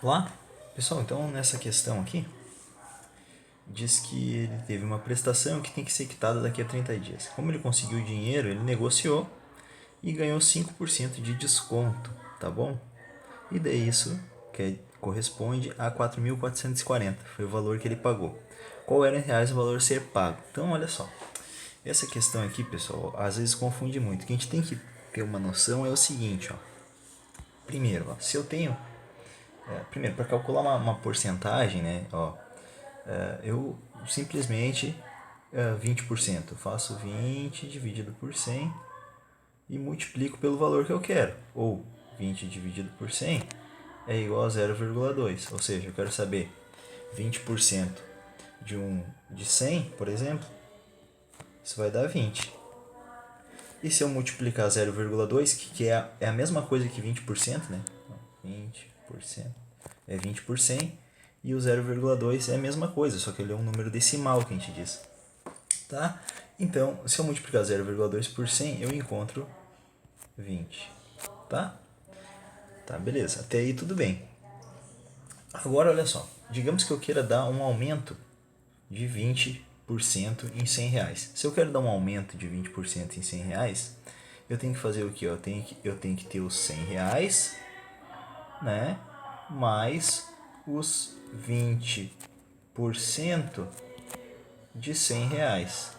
Olá, pessoal, então nessa questão aqui, diz que ele teve uma prestação que tem que ser quitada daqui a 30 dias. Como ele conseguiu o dinheiro, ele negociou e ganhou 5% de desconto, tá bom? E daí isso corresponde a 4.440, foi o valor que ele pagou. Qual era em reais o valor a ser pago? Então, olha só, essa questão aqui, pessoal, às vezes confunde muito. O que a gente tem que ter uma noção é o seguinte, ó. Primeiro, ó, se eu tenho primeiro, para calcular uma porcentagem, né, ó, eu simplesmente 20%. Eu faço 20 dividido por 100 e multiplico pelo valor que eu quero. Ou 20 dividido por 100 é igual a 0,2. Ou seja, eu quero saber 20% de 100, por exemplo, isso vai dar 20. E se eu multiplicar 0,2, que é a mesma coisa que 20%, né? 20% é 20 por 100, e o 0,2 é a mesma coisa, só que ele é um número decimal que a gente diz. Tá? Então, se eu multiplicar 0,2 por 100, eu encontro 20. Tá? Tá, beleza. Até aí tudo bem. Agora, olha só. Digamos que eu queira dar um aumento de 20% em 100 reais. Se eu quero dar um aumento de 20% em 100 reais, eu tenho que fazer o quê? Eu tenho que ter os 100 reais, né? Mais os 20% de 100 reais.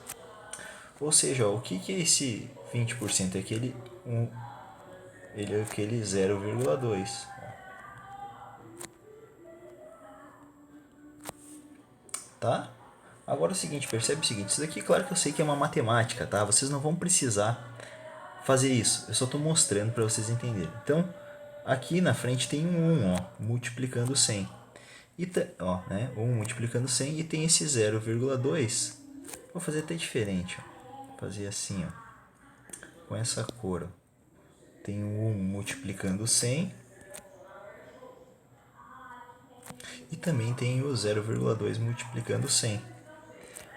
Ou seja, ó, o que é esse 20%? Ele é aquele 0,2. Tá? Agora é o seguinte, percebe o seguinte, isso daqui claro que eu sei que é uma matemática, tá? Vocês não vão precisar fazer isso, eu só estou mostrando para vocês entenderem. Então, aqui na frente tem um 1, ó, multiplicando 100. E ó, né? 1 multiplicando 100 e tem esse 0,2. Vou fazer até diferente, ó. Vou fazer assim, ó, com essa cor, ó. Tem o 1 multiplicando 100 e também tem o 0,2 multiplicando 100.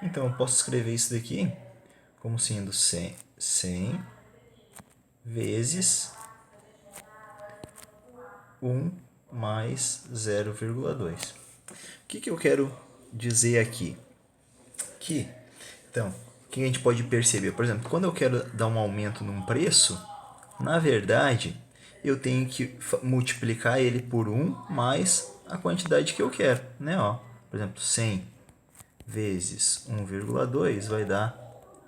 Então eu posso escrever isso daqui como sendo 100 vezes 1 mais 0,2. O que eu quero dizer aqui? Então, o que a gente pode perceber? Por exemplo, quando eu quero dar um aumento num preço, na verdade, eu tenho que multiplicar ele por 1 mais a quantidade que eu quero, né? Ó, por exemplo, 100 vezes 1,2 vai dar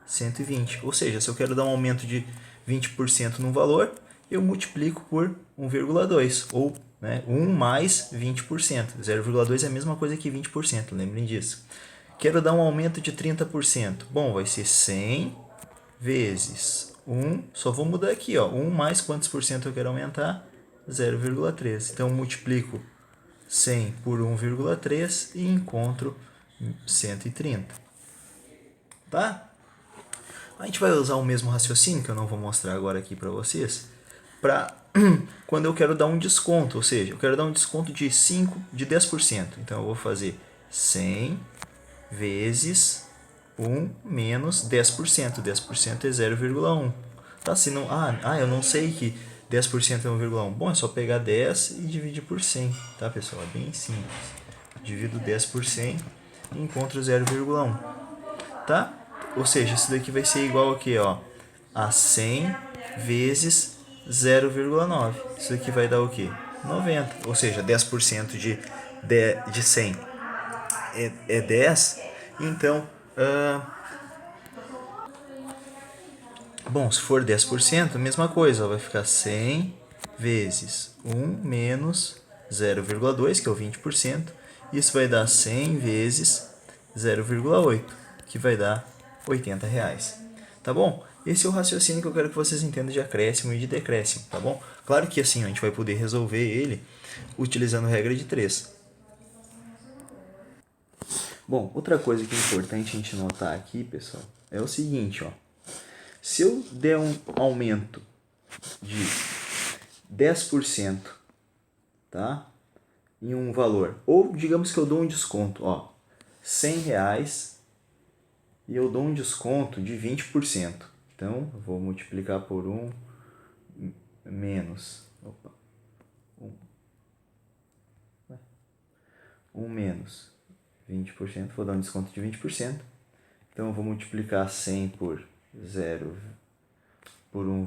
120. Ou seja, se eu quero dar um aumento de 20% no valor, eu multiplico por 1,2 ou, né, 1 mais 20%. 0,2 é a mesma coisa que 20%, lembrem disso. Quero dar um aumento de 30%. Bom, vai ser 100 vezes 1, só vou mudar aqui, ó, 1 mais quantos por cento eu quero aumentar? 0,3. Então, eu multiplico 100 por 1,3 e encontro 130. Tá? A gente vai usar o mesmo raciocínio, que eu não vou mostrar agora aqui para vocês, para quando eu quero dar um desconto, ou seja, eu quero dar um desconto de 10%. Então, eu vou fazer 100 vezes 1 menos 10%. 10% é 0,1. Tá? Se não, eu não sei que 10% é 1,1. Bom, é só pegar 10 e dividir por 100. Tá, pessoal? É bem simples. Divido 10 por 100 e encontro 0,1. Tá? Ou seja, isso daqui vai ser igual a quê? Ó, a 100 vezes 0,9. Isso aqui vai dar o quê? 90. Ou seja, 10% de 100 é 10. Então, bom, se for 10%, a mesma coisa. Ó, vai ficar 100 vezes 1 menos 0,2, que é o 20%. Isso vai dar 100 vezes 0,8, que vai dar 80 reais. Tá bom? Esse é o raciocínio que eu quero que vocês entendam de acréscimo e de decréscimo, tá bom? Claro que assim a gente vai poder resolver ele utilizando regra de 3. Bom, outra coisa que é importante a gente notar aqui, pessoal, é o seguinte, ó. Se eu der um aumento de 10%, tá? Em um valor, ou digamos que eu dou um desconto, ó, 100 reais e eu dou um desconto de 20%. Então, eu vou multiplicar por 1 menos 1 1 menos 20%, vou dar um desconto de 20%. Então, eu vou multiplicar 100 por 0, por 1,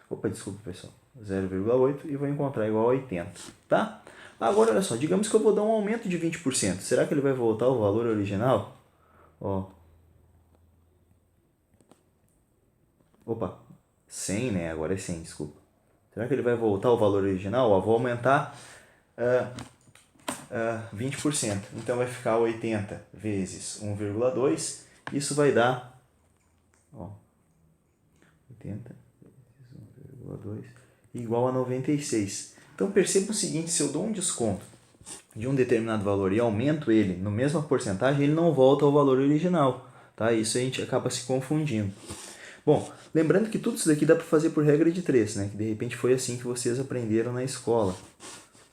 opa, desculpa, pessoal, 0,8 e vou encontrar igual a 80, tá? Agora, olha só, digamos que eu vou dar um aumento de 20%. Será que ele vai voltar ao valor original? Ó. Opa, 100, né? Agora é 100, desculpa. Será que ele vai voltar ao valor original? Ó, vou aumentar 20%. Então, vai ficar 80 vezes 1,2. Isso vai dar, ó, 80 vezes 1,2 igual a 96. Então, perceba o seguinte, se eu dou um desconto de um determinado valor e aumento ele no mesma porcentagem, ele não volta ao valor original, tá? Isso a gente acaba se confundindo. Bom, lembrando que tudo isso daqui dá para fazer por regra de 3, né? Que de repente foi assim que vocês aprenderam na escola,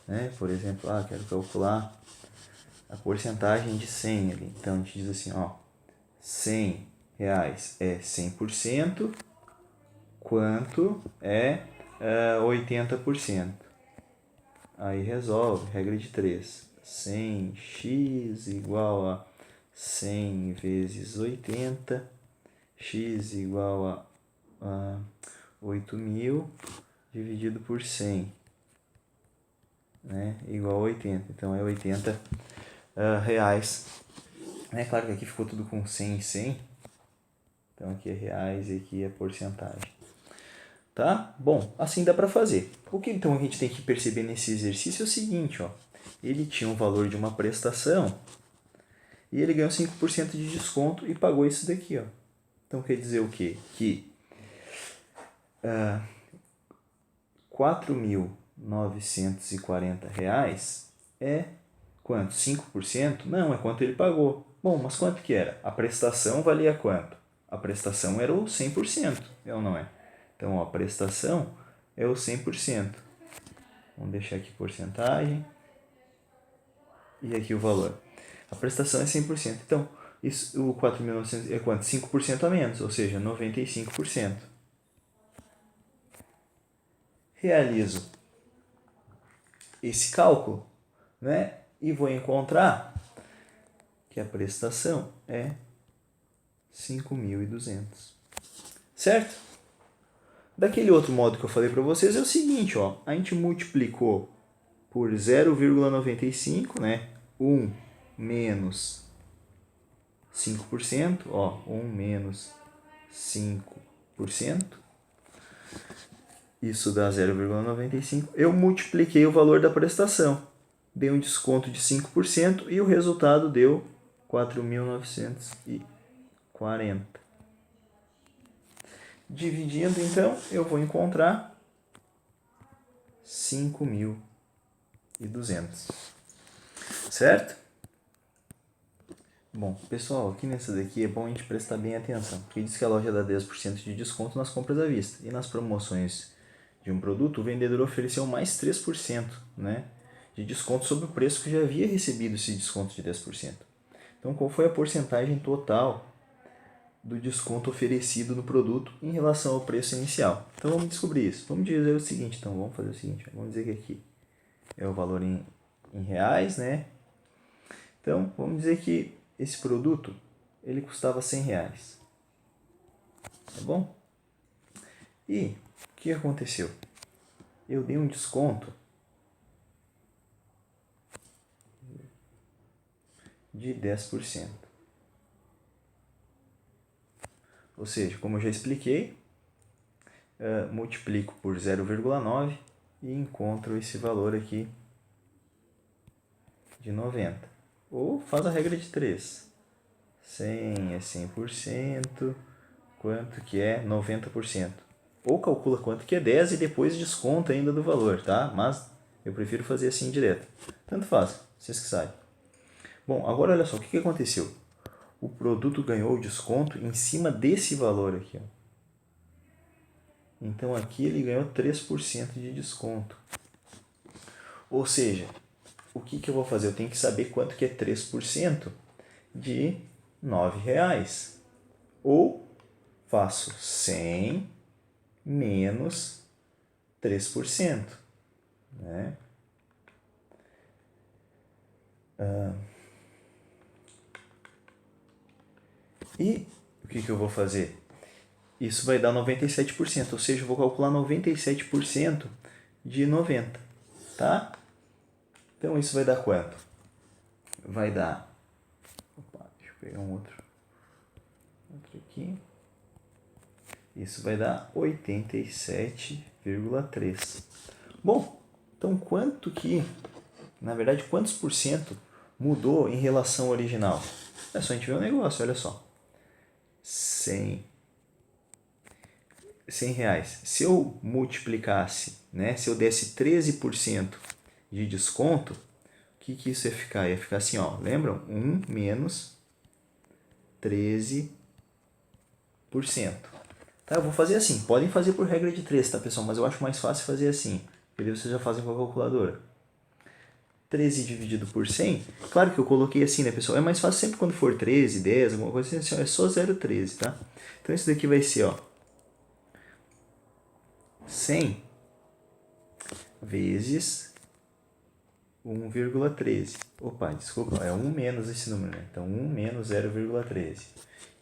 né? Por exemplo, quero calcular a porcentagem de 100 ali. Então, a gente diz assim, ó, 100 reais é 100%, quanto é 80%. Aí resolve, regra de 3. 100x igual a 100 vezes 80, x igual a 8.000 dividido por 100, né? Igual a 80. Então, é 80 reais. É claro que aqui ficou tudo com 100 e 100. Então, aqui é reais e aqui é porcentagem. Tá? Bom, assim dá para fazer. O que então a gente tem que perceber nesse exercício é o seguinte, ó. Ele tinha um valor de uma prestação e ele ganhou 5% de desconto e pagou isso daqui, ó. Então quer dizer o quê? Que R$ 4.940 é quanto? 5%? Não, é quanto ele pagou. Bom, mas quanto que era? A prestação valia quanto? A prestação era o 100%, é ou não é? Então, ó, a prestação é o 100%. Vamos deixar aqui porcentagem. E aqui o valor. A prestação é 100%. Então, isso, o 4.900 é quanto? 5% a menos, ou seja, 95%. Realizo esse cálculo, né? E vou encontrar que a prestação é 5.200. Certo? Daquele outro modo que eu falei para vocês é o seguinte, ó, a gente multiplicou por 0,95, né? 1 menos 5%, ó, 1 menos 5%. Isso dá 0,95. Eu multipliquei o valor da prestação. Dei um desconto de 5% e o resultado deu 4.940. Dividindo, então, eu vou encontrar 5.200. Certo? Bom, pessoal, aqui nessa daqui é bom a gente prestar bem atenção, porque diz que a loja dá 10% de desconto nas compras à vista. E nas promoções de um produto, o vendedor ofereceu mais 3%, né, de desconto sobre o preço que já havia recebido esse desconto de 10%. Então, qual foi a porcentagem total do desconto oferecido no produto em relação ao preço inicial? Então, vamos descobrir isso. Vamos dizer o seguinte, então, vamos fazer o seguinte, vamos dizer que aqui é o valor em reais, né? Então, vamos dizer que esse produto, ele custava 100 reais. Tá bom? E o que aconteceu? Eu dei um desconto de 10%. Ou seja, como eu já expliquei, multiplico por 0,9 e encontro esse valor aqui de 90. Ou faz a regra de 3. 100 é 100%, quanto que é 90%. Ou calcula quanto que é 10 e depois desconta ainda do valor, tá? Mas eu prefiro fazer assim direto. Tanto faz, vocês que sabem. Bom, agora olha só, o que aconteceu? O produto ganhou o desconto em cima desse valor aqui, ó. Então aqui ele ganhou 3% de desconto. Ou seja, o que eu vou fazer? Eu tenho que saber quanto que é 3% de R$ 9,00. Ou faço 100 menos 3%. Né? E o que eu vou fazer? Isso vai dar 97%, ou seja, eu vou calcular 97% de 90, tá? Então isso vai dar quanto? Vai dar... Opa, deixa eu pegar um outro aqui. Isso vai dar 87,3. Bom, então na verdade, quantos por cento mudou em relação ao original? É só a gente ver o negócio, olha só. 100 reais. Se eu multiplicasse, né, se eu desse 13% de desconto, o que isso ia ficar? Ia ficar assim, ó, lembram? 1 menos 13%. Tá, eu vou fazer assim. Podem fazer por regra de 3, tá, pessoal? Mas eu acho mais fácil fazer assim. E daí vocês já fazem com a calculadora. 13 dividido por 100, claro que eu coloquei assim, né, pessoal? É mais fácil sempre quando for 13, 10, alguma coisa assim, ó, é só 0,13, tá? Então isso daqui vai ser, ó, 100 vezes 1,13. Opa, desculpa, é 1 menos esse número, né? Então 1 menos 0,13.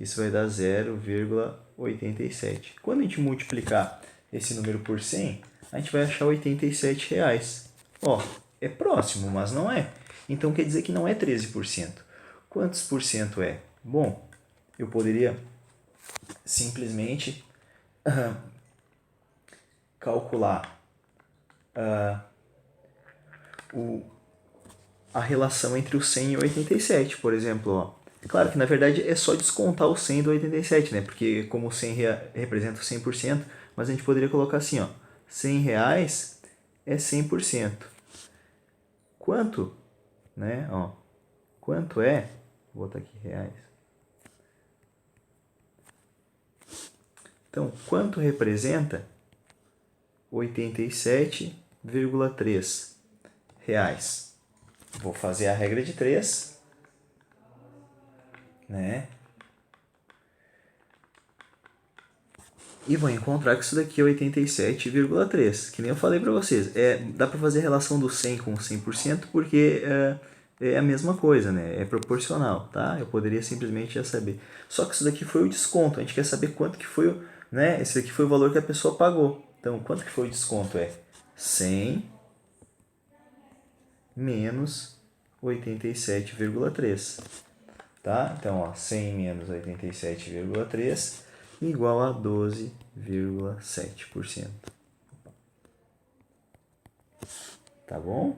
Isso vai dar 0,87. Quando a gente multiplicar esse número por 100, a gente vai achar R$87. Ó, é próximo, mas não é. Então quer dizer que não é 13%. Quantos por cento é? Bom, eu poderia simplesmente calcular a relação entre o 100 e o 87, por exemplo. Ó. Claro que na verdade é só descontar o 100 do 87, né? Porque como o 100 representa o 100%, mas a gente poderia colocar assim, ó, 100 reais é 100%. Quanto, né? Ó, quanto é, vou botar aqui reais. Então, quanto representa 87,3 reais? Vou fazer a regra de 3, né? E vou encontrar que isso daqui é 87,3. Que nem eu falei para vocês. Dá para fazer a relação do 100 com 100% porque é a mesma coisa, né? É proporcional, tá? Eu poderia simplesmente já saber. Só que isso daqui foi o desconto. A gente quer saber quanto que foi, né? Esse daqui foi o valor que a pessoa pagou. Então, quanto que foi o desconto? É 100 menos 87,3. Tá? Então, ó, 100 menos 87,3 igual a 12,7%. Tá bom?